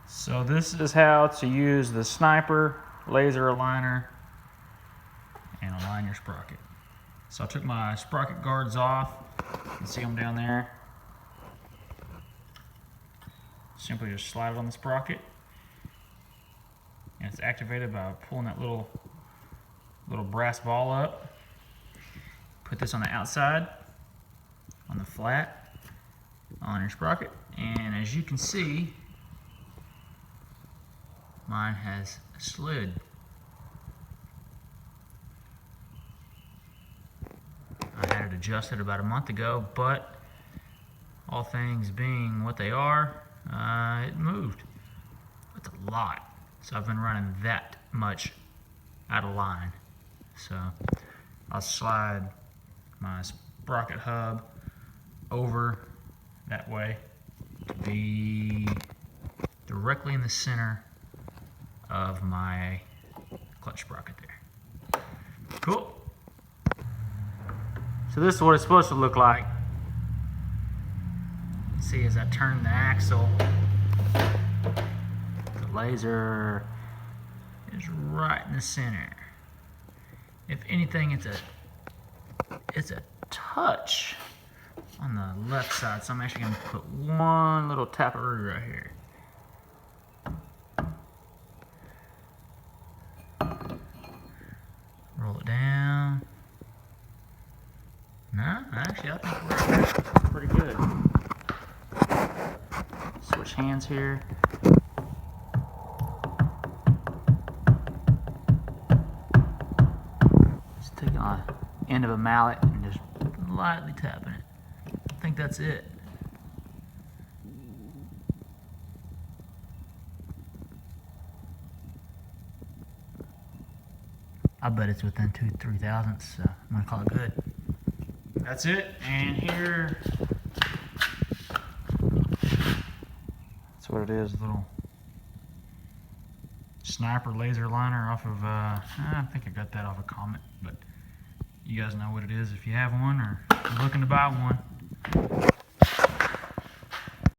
So this is how to use the sniper laser aligner and align your sprocket. So I took my sprocket guards off. You can see them down there. Simply just slide it on the sprocket, and it's activated by pulling that little brass ball up. Put this on the outside, on the flat, on your sprocket, and as you can see, mine has slid. I had it adjusted about a month ago, but all things being what they are, it moved. It's a lot. So I've been running that much out of line. So I'll slide my sprocket hub over that way to be directly in the center of my clutch sprocket there. Cool. So this is what it's supposed to look like. See, as I turn the axle, the laser is right in the center. If anything, it's a touch on the left side, so I'm actually going to put one little taparoo right here. Roll it down. No, actually, I think we're pretty good. Switch hands here. Just taking the end of a mallet and just lightly tapping it. I think that's it. I bet it's within 2-3 thousandths, so I'm gonna call it good. That's it, and here, that's what it is, a little sniper laser liner off of, I think I got that off a comment, but you guys know what it is if you have one or you're looking to buy one.